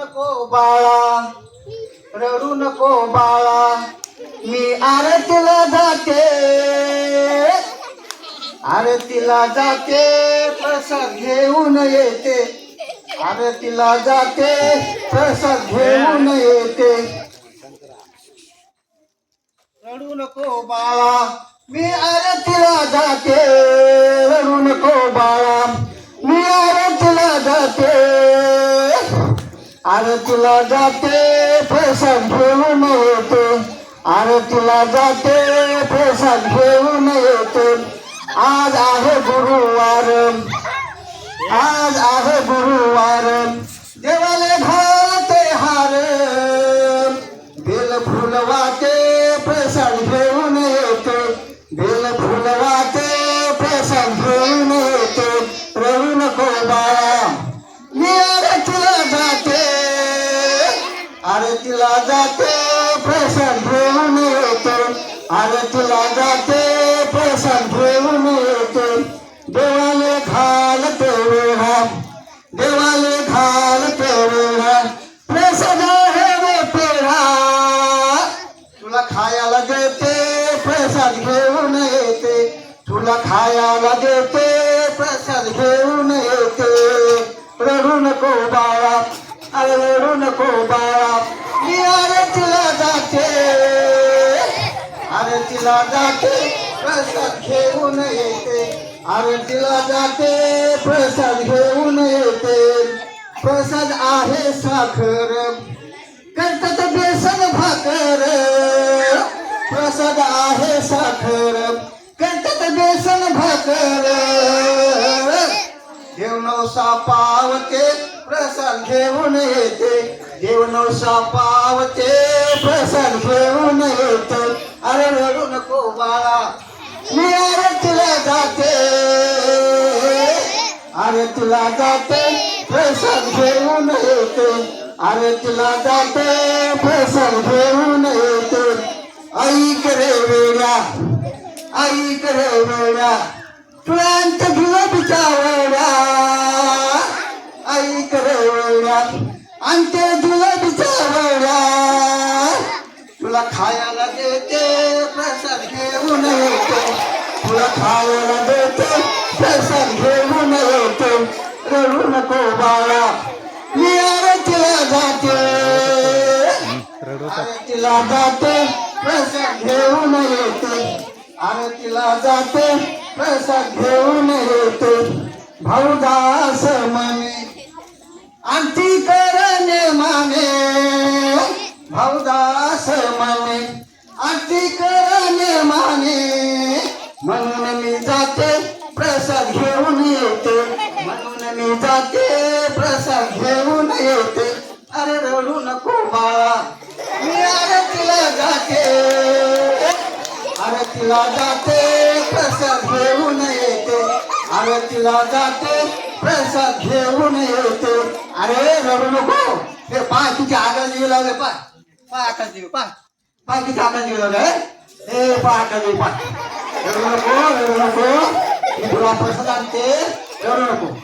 नको बाळा, रडू नको बाळा, मी आरतीला जाते, आरतीला जाते, प्रसाद घेऊन येते, आरतीला जाते, प्रसाद घेऊन येते. रडू नको बाळा, मी आरतीला जाते, रडू नको बाळा, मी आरतीला जाते, आरतीला जाते, प्रसाद घेऊन येते, आरतीला जाते, प्रसाद घेऊन येते. आज आहे गुरुवार, आज आहे गुरुवार, देवाले घालते हार, बेल फुल वाटे, प्रसाद घेऊन येते, बेल फुल वाटे, प्रसाद घेऊन येते. रडू नको बाळा, मी आरतीला जाते, आरतीला जाते, प्रसाद घेऊन येते, आरतीला जाते, प्रसाद घेऊन येते. देवाले घालते वेळा, देवाले घालते वेळा, प्रसाद आहे पेढा, तुला खायला देते, प्रसाद घेऊन येते, तुला खायला देते, प्रसाद घेऊन येते. रडू नको बाळा, अरे रडू नको बाळा, मी आरतीला जाते, आरतीला जाते, प्रसाद घेऊन येते, आरतीला जाते, प्रसाद घेऊन येते. प्रसाद आहे साखर, करतात बेसन भाकर, प्रसाद आहे साखर, करतात बेसन भाकर. देवनवसा पावते, प्रसाद घेऊन येते, देवनवसा पावते, प्रसाद घेऊन येते. अरे रडू नको बाळा, मी आरतीला जाते, आरतीला जाते, प्रसाद घेऊन येते, आरतीला जाते, प्रसाद घेऊन येते. ऐक रे वेड्या, ऐक रे वेड्या, तुळ्यांत गुलाबीच्या वेड्या, ऐक रे वेड्या, अंते गुलाबीच्या वेड्या, तुला खायला देते, प्रसाद घेऊन येते, तुला खायला देते, प्रसाद घेऊन येते. रडू नको बाळा, मी आरतीला जाते, आरतीला जाते, प्रसाद घेऊन येते, आरतीला जाते, प्रसाद घेऊन येते. भाऊदास म्हणे आरती करणे माने, भाऊदास म्हणे आरती करणे माने, म्हणून मी जाते, प्रसाद घेऊन येते, म्हणून मी जाते, प्रसाद घेऊन येते. अरे रडू नको बाळा, मी आरतीला जाते, आरतीला जाते, प्रसाद घेऊन येते, आरतीला जाते, प्रसाद घेऊन येते. अरे रडू नको, हे पाय तुझ्या आकाश जीव लावले, पाय पाय आकाश जीव, पाय पाय किती आकाश जीव लावले, हे पाय आकाश जीव, पाय. रडू नको, रडू नको, मी तुला प्रसाद आणते, रडू नको.